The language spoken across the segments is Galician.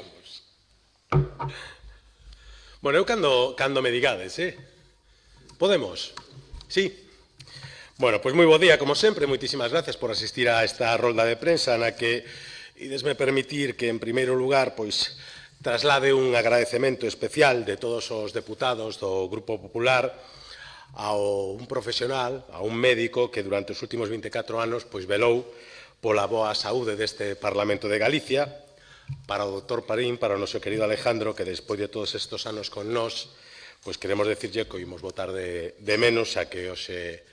Vamos. Bueno, eu cando me digades, Podemos? Sí. Bueno, pois moi bo día, como sempre. Moitísimas gracias por asistir a esta rolda de prensa na que idesme permitir que, en primeiro lugar, pois traslade un agradecemento especial de todos os deputados do Grupo Popular a un profesional, a un médico que durante os últimos 24 anos pois velou pola boa saúde deste Parlamento de Galicia, para o doutor Parín, para o noso querido Alejandro, que despois de todos estes anos con nós, pois queremos decirlle que oímos votar de menos, xa que hoxe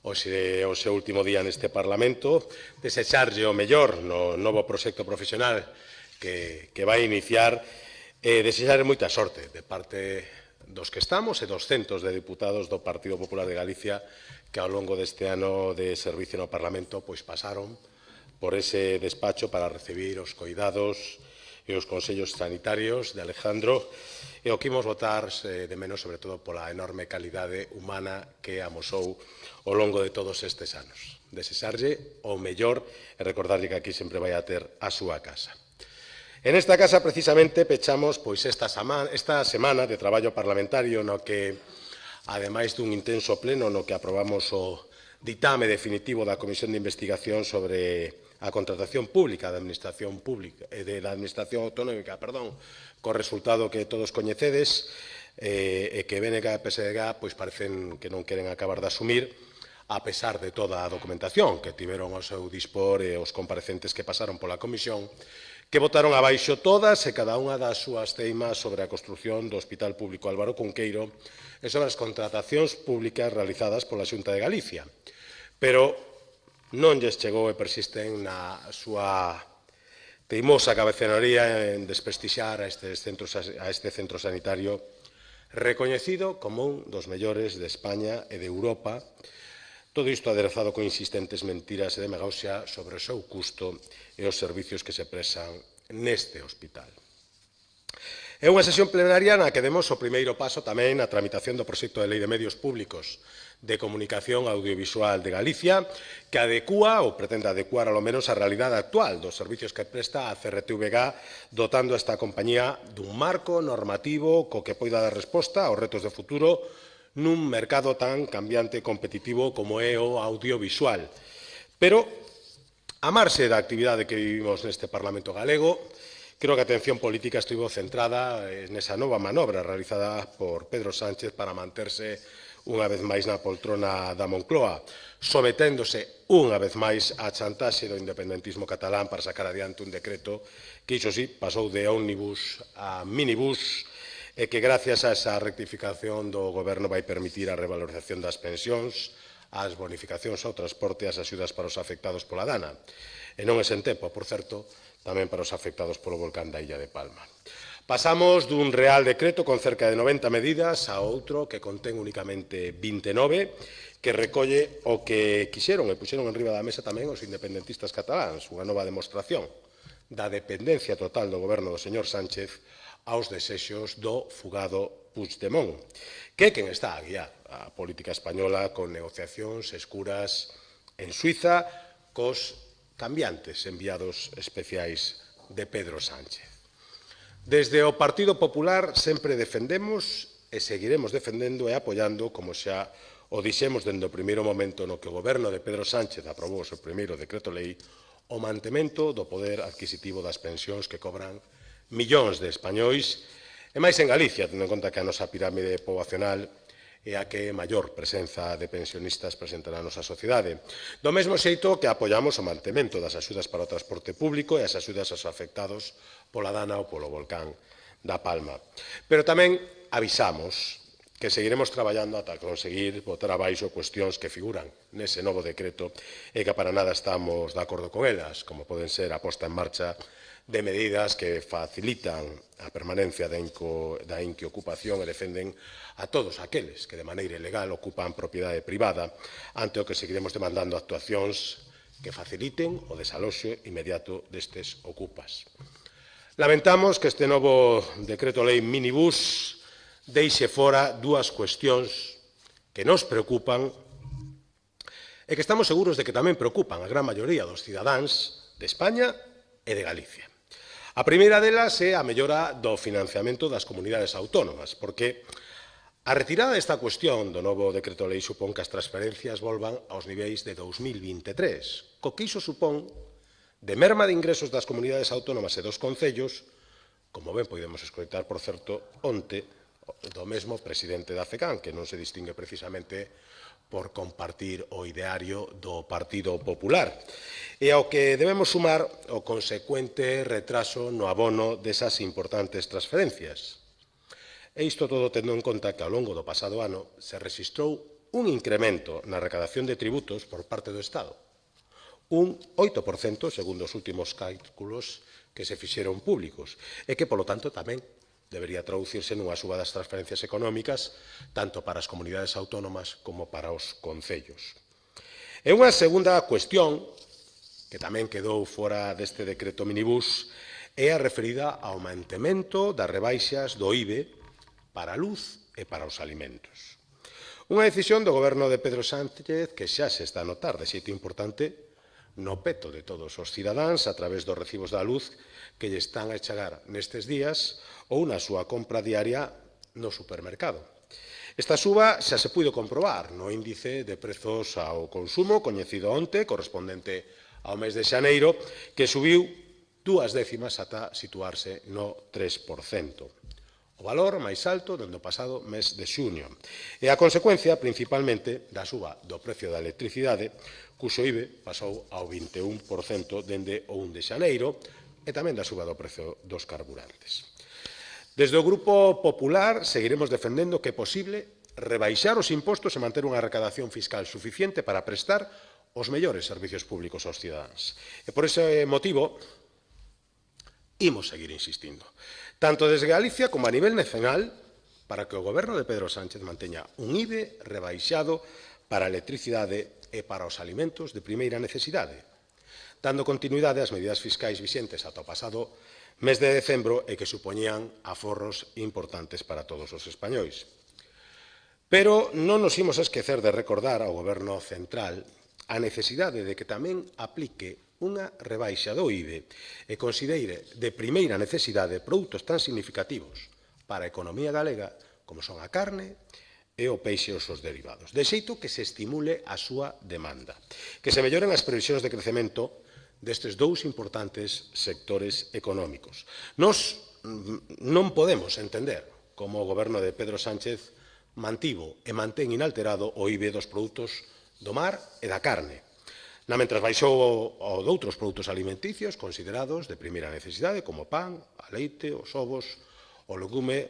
o seu último día neste Parlamento, desexarlle o mellor no novo proxecto profesional que vai iniciar e desexarlle moita sorte de parte dos que estamos e dos centos de diputados do Partido Popular de Galicia que ao longo deste ano de servicio no Parlamento pois pasaron por ese despacho para recibir os coidados e os consellos sanitarios de Alejandro e o que imos votar de menos, sobre todo, pola enorme calidade humana que amosou ao longo de todos estes anos. Desexarlle o mellor e recordarlle que aquí sempre vai a ter a súa casa. En esta casa, precisamente, pechamos pois esta semana de traballo parlamentario no que, ademais dun intenso pleno no que aprobamos o ditame definitivo da Comisión de Investigación sobre a contratación pública da Administración Autonómica, co resultado que todos coñecedes e que BNG e PSDG pois parecen que non queren acabar de asumir, a pesar de toda a documentación que tiveron ao seu dispor e os comparecentes que pasaron pola Comisión, que votaron abaixo todas e cada unha das súas teimas sobre a construción do Hospital Público Álvaro Cunqueiro e sobre as contratacións públicas realizadas pola Xunta de Galicia. Pero non lles chegou e persisten na súa teimosa cabeceroría en desprestixiar a este centro sanitario recoñecido como un dos mellores de España e de Europa, todo isto aderezado con insistentes mentiras e demagoxia sobre o seu custo e os servicios que se prestan neste hospital. É unha sesión plenaria na que demos o primeiro paso tamén na tramitación do proxecto de Lei de Medios Públicos de Comunicación Audiovisual de Galicia, que adecúa ou pretende adecuar ao menos a realidade actual dos servicios que presta a CRTVG, dotando a esta compañía dun marco normativo co que poida dar resposta aos retos de futuro nun mercado tan cambiante e competitivo como é o audiovisual. Pero, a marxe da actividade que vivimos neste Parlamento galego, creo que a atención política estivo centrada nesa nova manobra realizada por Pedro Sánchez para manterse unha vez máis na poltrona da Moncloa, someténdose unha vez máis á chantaxe do independentismo catalán para sacar adiante un decreto que, iso sí, pasou de ómnibus a minibús e que, gracias a esa rectificación do Goberno, vai permitir a revalorización das pensións, as bonificacións ao transporte e as axudas para os afectados pola dana. E non é sen tempo, por certo, tamén para os afectados polo volcán da Illa de Palma. Pasamos dun real decreto con cerca de 90 medidas a outro que contén únicamente 29, que recolle o que quixeron e puxeron enriba da mesa tamén os independentistas cataláns, unha nova demostración da dependencia total do goberno do señor Sánchez aos desexos do fugado Puigdemont, que é quen está a guiar a política española con negociacións escuras en Suiza cos cambiantes enviados especiais de Pedro Sánchez. Desde o Partido Popular sempre defendemos e seguiremos defendendo e apoiando, como xa o dixemos dende o primeiro momento no que o goberno de Pedro Sánchez aprobou o seu primeiro decreto lei, o mantemento do poder adquisitivo das pensións que cobran millóns de españois, e máis en Galicia, tendo en conta que a nosa pirámide poboacional é a que maior presenza de pensionistas presenta na nosa sociedade. Do mesmo xeito que apoiamos o mantemento das axudas para o transporte público e as axudas aos afectados pola dana ou polo volcán da Palma. Pero tamén avisamos que seguiremos traballando ata conseguir botar abaixo cuestións que figuran nese novo decreto e que para nada estamos de acordo con elas, como poden ser a posta en marcha de medidas que facilitan a permanencia da inquiocupación e defenden a todos aqueles que de maneira ilegal ocupan propiedade privada, ante o que seguiremos demandando actuacións que faciliten o desaloxo inmediato destes ocupas. Lamentamos que este novo decreto lei minibús deixe fora dúas cuestións que nos preocupan e que estamos seguros de que tamén preocupan a gran maioría dos cidadáns de España e de Galicia. A primeira delas é a mellora do financiamento das comunidades autónomas, porque a retirada desta cuestión do novo decreto lei supón que as transferencias volvan aos niveis de 2023, co que iso supón de merma de ingresos das comunidades autónomas e dos concellos, como ben podemos escoitar, por certo, onte, do mesmo presidente da FECAN, que non se distingue precisamente por compartir o ideario do Partido Popular. E ao que debemos sumar o consecuente retraso no abono desas importantes transferencias. E isto todo tendo en conta que ao longo do pasado ano se rexistrou un incremento na recadación de tributos por parte do Estado. Un 8%, segundo os últimos cálculos que se fixeron públicos, e que, polo tanto, tamén debería traducirse nunha suba das transferencias económicas tanto para as comunidades autónomas como para os concellos. E unha segunda cuestión que tamén quedou fora deste decreto minibús é a referida ao mantemento das rebaixas do IBE para a luz e para os alimentos. Unha decisión do goberno de Pedro Sánchez que xa se está a notar de xeito importante no peto de todos os cidadáns a través dos recibos da luz que lle están a chegar nestes días ou na súa compra diaria no supermercado. Esta suba xa se puido comprobar no índice de prezos ao consumo coñecido onte, correspondente ao mes de xaneiro, que subiu 2 décimas ata situarse no 3%. O valor máis alto dende o pasado mes de xuño. E a consecuencia, principalmente, da suba do precio da electricidade, cuxo IBE pasou ao 21% dende o 1 de xaneiro, e tamén da suba do precio dos carburantes. Desde o Grupo Popular seguiremos defendendo que é posible rebaixar os impostos e manter unha recadación fiscal suficiente para prestar os mellores servicios públicos aos cidadáns. E por ese motivo, imos seguir insistindo, tanto desde Galicia como a nivel nacional, para que o goberno de Pedro Sánchez manteña un IBE rebaixado para a electricidade e para os alimentos de primeira necesidade, dando continuidade ás medidas fiscais vixentes ata o pasado mes de decembro e que supoñían aforros importantes para todos os españois. Pero non nos imos esquecer de recordar ao Goberno central a necesidade de que tamén aplique unha rebaixa do IBE e considere de primeira necesidade produtos tan significativos para a economía galega como son a carne e o peixe e os seus derivados, de xeito que se estimule a súa demanda, que se melloren as previsións de crecemento destes dous importantes sectores económicos. Nós non podemos entender como o goberno de Pedro Sánchez mantivo e mantén inalterado o IBE dos produtos do mar e da carne, na mentras baixou o doutros produtos alimenticios considerados de primeira necesidade, como o pan, a leite, os ovos, o legume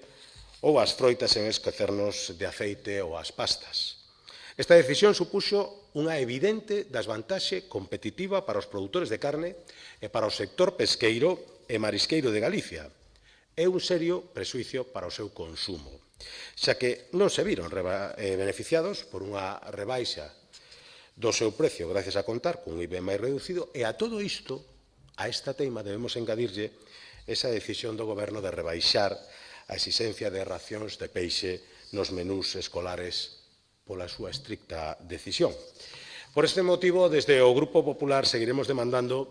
ou as froitas, sen esquecernos de aceite ou as pastas. Esta decisión supuxo unha evidente desvantaxe competitiva para os produtores de carne e para o sector pesqueiro e marisqueiro de Galicia, e un serio prexuízo para o seu consumo, xa que non se viron beneficiados por unha rebaixa do seu precio gracias a contar cun IBE máis reducido, e a todo isto, a esta teima, debemos engadirlle esa decisión do goberno de rebaixar a exigencia de racións de peixe nos menús escolares pola súa estricta decisión. Por este motivo, desde o Grupo Popular seguiremos demandando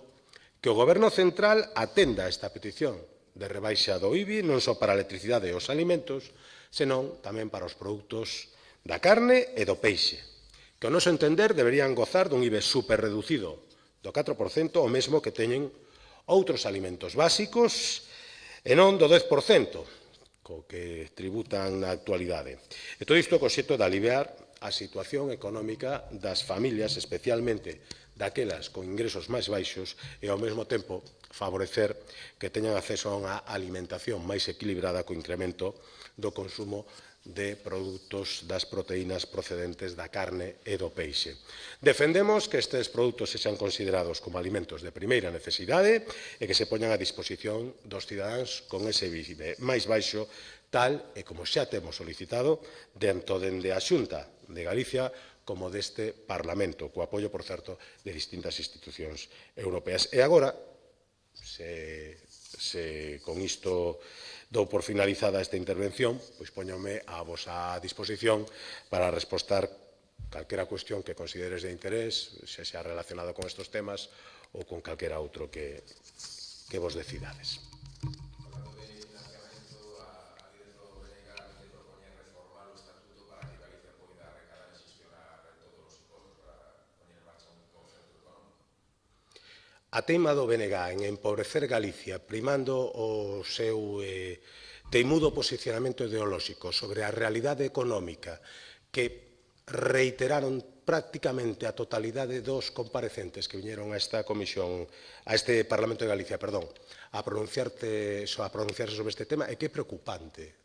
que o Goberno central atenda esta petición de rebaixa do IBI non só para a electricidade e os alimentos, senón tamén para os produtos da carne e do peixe, que ao noso entender deberían gozar dun IBI superreducido do 4%, o mesmo que teñen outros alimentos básicos e non do 10%, co que tributan na actualidade. E todo isto co xeito de aliviar a situación económica das familias, especialmente daquelas con ingresos máis baixos, e ao mesmo tempo favorecer que teñan acceso a unha alimentación máis equilibrada co incremento do consumo de produtos das proteínas procedentes da carne e do peixe. Defendemos que estes produtos sexan considerados como alimentos de primeira necesidade e que se poñan a disposición dos cidadáns con ese IBE máis baixo, tal e como xa temos solicitado tanto dende a Xunta de Galicia como deste Parlamento, co apoio, por certo, de distintas institucións europeas. E agora, con isto dou por finalizada esta intervención, pois póñome a vosa disposición para respostar calquera cuestión que consideres de interés, se xa relacionado con estes temas ou con calquera outro que vos decidades. a teima do BNG en empobrecer Galicia, primando o seu teimudo posicionamento ideolóxico sobre a realidade económica que reiteraron prácticamente a totalidade dos comparecentes que viñeron a esta comisión, a este Parlamento de Galicia, perdón, a pronunciarse sobre este tema, é que é preocupante.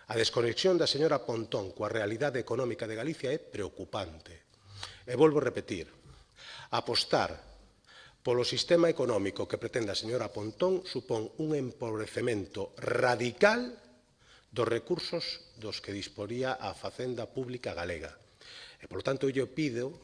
A desconexión da señora Pontón coa realidade económica de Galicia é preocupante. E volvo a repetir, apostar polo sistema económico que pretende a señora Pontón supón un empobrecemento radical dos recursos dos que disponía a Facenda Pública Galega. E, polo tanto, eu pido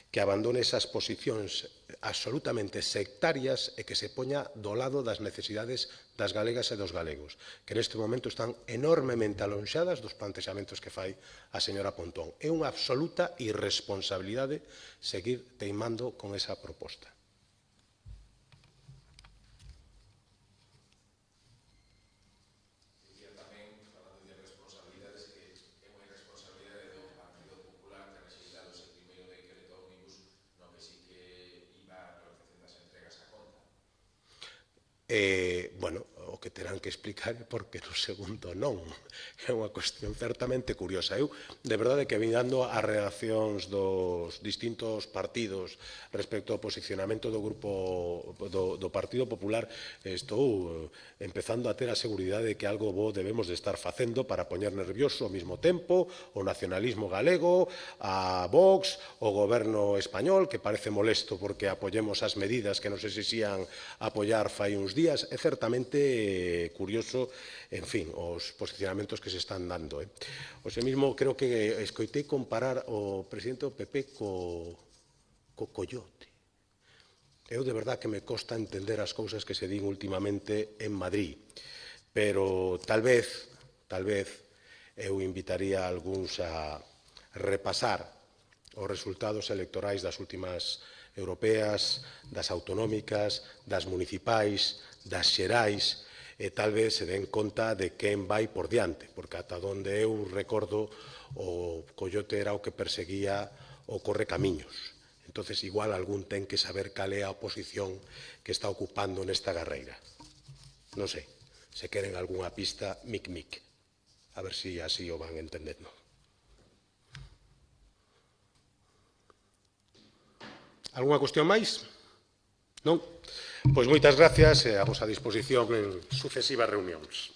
que abandone esas posicións absolutamente sectarias e que se poña do lado das necesidades das galegas e dos galegos, que neste momento están enormemente alonxadas dos plantexamentos que fai a señora Pontón. É unha absoluta irresponsabilidade seguir teimando con esa proposta. Bueno, o que terán que explicar é porque no segundo non. É unha cuestión certamente curiosa. Eu, de verdade, que mirando as reaccións dos distintos partidos respecto ao posicionamento do grupo do Partido Popular, estou empezando a ter a seguridade de que algo bo debemos de estar facendo para poñer nervioso ao mesmo tempo o nacionalismo galego, a Vox, o goberno español, que parece molesto porque apoyemos as medidas que nos exixían apoiar fai uns días. É certamente curioso, en fin, os posicionamentos que se están dando. Hoxe mesmo creo que escoitei comparar o presidente do PP co coyote. Eu de verdad que me costa entender as cousas que se din últimamente en Madrid, pero tal vez eu invitaría a algúns a repasar os resultados electorais das últimas europeas, das autonómicas, das municipais, das xerais, e tal vez se den conta de quen vai por diante, porque ata onde eu recordo o coyote era o que perseguía o Correcamiños. Entonces, igual algún ten que saber cal é a oposición que está ocupando nesta carreira. Non sei, se queren algunha pista, mic. A ver se así o van entendendo. Algunha cuestión máis? Non? Pois moitas gracias e a vosa disposición en sucesivas reunións.